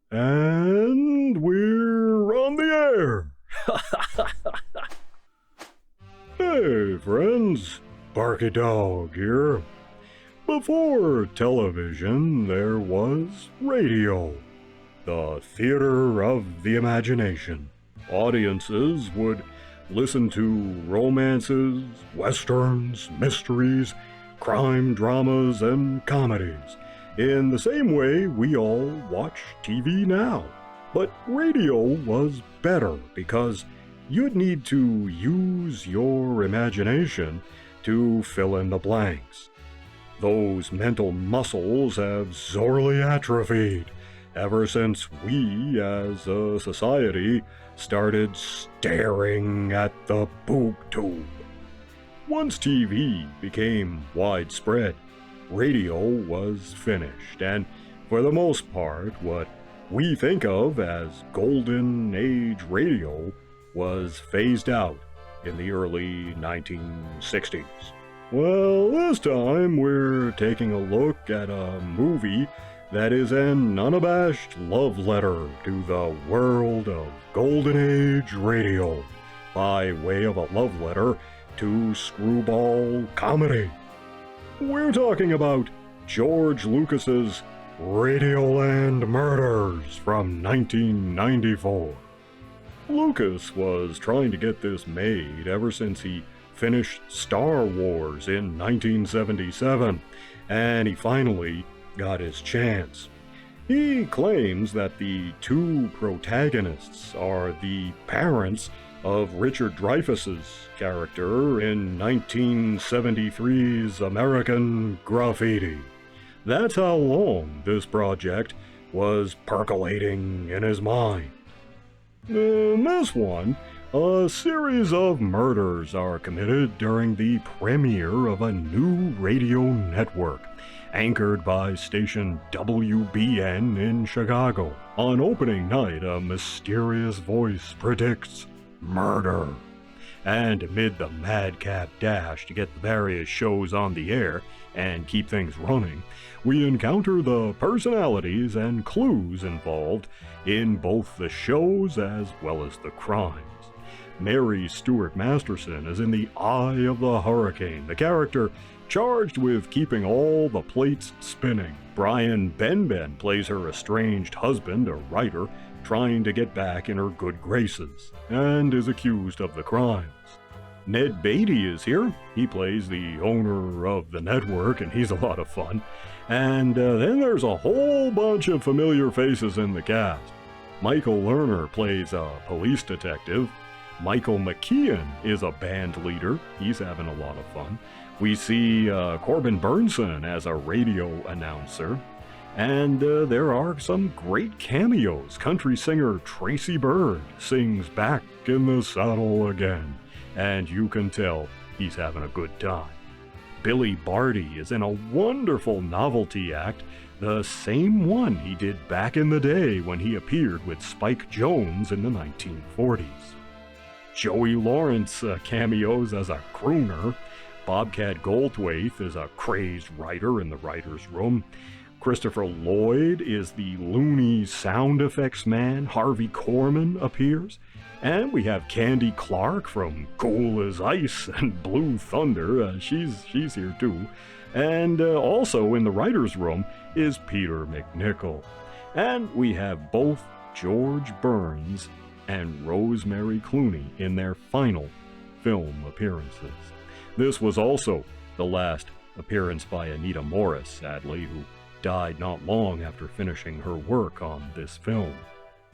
And we're on the air! Hey, friends, Barkey Dog here. Before television, there was radio, the theater of the imagination. Audiences would listen to romances, westerns, mysteries, crime dramas, and comedies, in the same way we all watch TV now. But radio was better because you'd need to use your imagination to fill in the blanks. Those mental muscles have sorely atrophied ever since we, as a society, started staring at the boob tube. Once TV became widespread, radio was finished, and for the most part, what we think of as golden age radio was phased out in the early 1960s. Well, this time we're taking a look at a movie that is an unabashed love letter to the world of golden age radio, by way of a love letter to screwball comedy. We're talking about George Lucas's Radioland Murders from 1994. Lucas was trying to get this made ever since he finished Star Wars in 1977, and he finally got his chance. He claims that the two protagonists are the parents of Richard Dreyfuss's character in 1973's American Graffiti. That's how long this project was percolating in his mind. In this one, a series of murders are committed during the premiere of a new radio network, anchored by station WBN in Chicago. On opening night, a mysterious voice predicts murder. And amid the madcap dash to get the various shows on the air and keep things running, we encounter the personalities and clues involved in both the shows as well as the crimes. Mary Stuart Masterson is in the eye of the hurricane, the character charged with keeping all the plates spinning. Benben plays her estranged husband, a writer, trying to get back in her good graces, and is accused of the crimes. Ned Beatty is here. He plays the owner of the network, and he's a lot of fun. And then there's a whole bunch of familiar faces in the cast. Michael Lerner plays a police detective. Michael McKean is a band leader. He's having a lot of fun. We see Corbin Bernsen as a radio announcer. And there are some great cameos. Country singer Tracy Byrd sings Back in the Saddle Again, and you can tell he's having a good time. Billy Barty is in a wonderful novelty act, the same one he did back in the day when he appeared with Spike Jones in the 1940s. Joey Lawrence cameos as a crooner. Bobcat Goldthwait is a crazed writer in the writer's room. Christopher Lloyd is the loony sound effects man. Harvey Korman appears. And we have Candy Clark from Cool as Ice and Blue Thunder. She's here too. And also in the writer's room is Peter McNichol. And we have both George Burns and Rosemary Clooney in their final film appearances. This was also the last appearance by Anita Morris, sadly, who died not long after finishing her work on this film.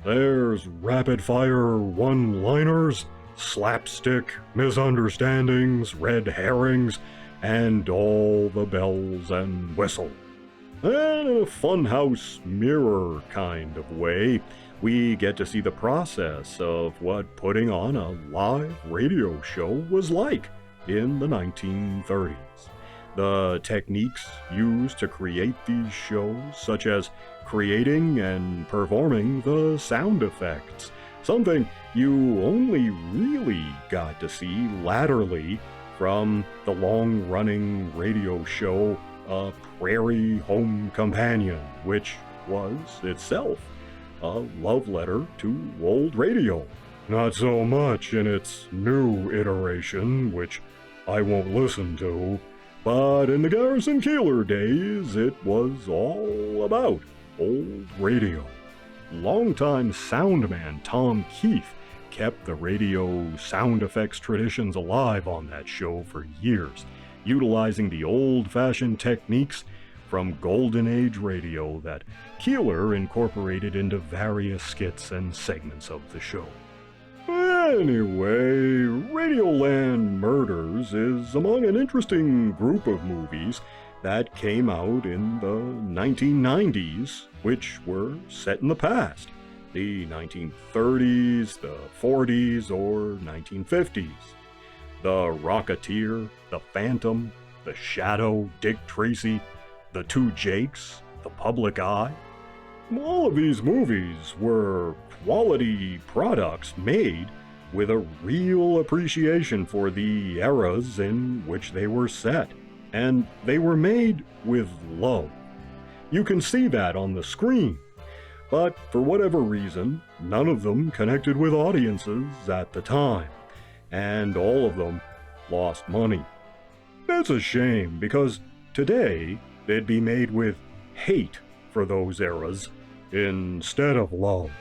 There's rapid-fire one-liners, slapstick misunderstandings, red herrings, and all the bells and whistles. And in a funhouse mirror kind of way, we get to see the process of what putting on a live radio show was like in the 1930s. The techniques used to create these shows, such as creating and performing the sound effects, something you only really got to see latterly from the long-running radio show A Prairie Home Companion, which was itself a love letter to old radio. Not so much in its new iteration, which I won't listen to, but in the Garrison Keillor days, it was all about old radio. Longtime soundman Tom Keith kept the radio sound effects traditions alive on that show for years, utilizing the old-fashioned techniques from Golden Age radio that Keillor incorporated into various skits and segments of the show. Anyway, Radioland Murders is among an interesting group of movies that came out in the 1990s, which were set in the past, the 1930s, the 40s, or 1950s. The Rocketeer, The Phantom, The Shadow, Dick Tracy, The Two Jakes, The Public Eye. All of these movies were quality products made with a real appreciation for the eras in which they were set, and they were made with love. You can see that on the screen, but for whatever reason, none of them connected with audiences at the time, and all of them lost money. It's a shame, because today they'd be made with hate for those eras instead of love,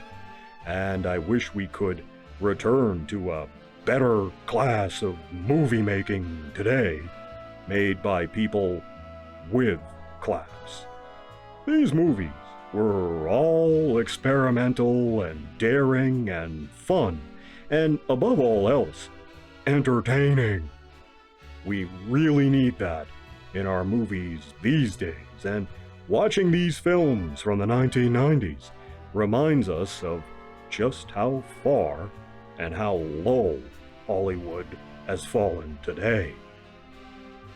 and I wish we could return to a better class of movie making today, made by people with class. These movies were all experimental and daring and fun, and above all else, entertaining. We really need that in our movies these days, and watching these films from the 1990s reminds us of just how far and how low Hollywood has fallen today.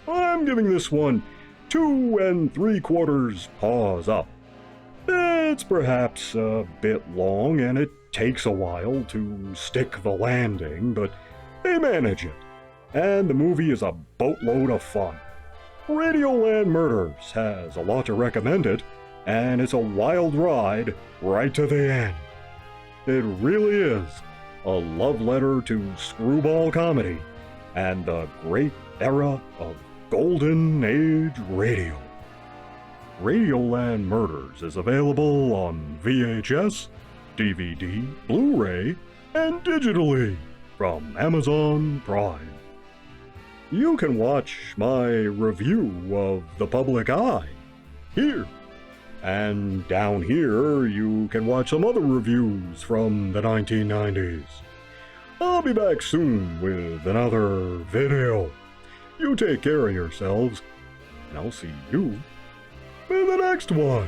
I'm giving this one 2 3/4 paws up. It's perhaps a bit long and it takes a while to stick the landing, but they manage it, and the movie is a boatload of fun. Radioland Murders has a lot to recommend it, and it's a wild ride right to the end. It really is a love letter to screwball comedy and the great era of Golden Age radio. Radioland Murders is available on VHS, DVD, Blu-ray, and digitally from Amazon Prime. You can watch my review of The Public Eye here. And down here, you can watch some other reviews from the 1990s. I'll be back soon with another video. You take care of yourselves, and I'll see you in the next one.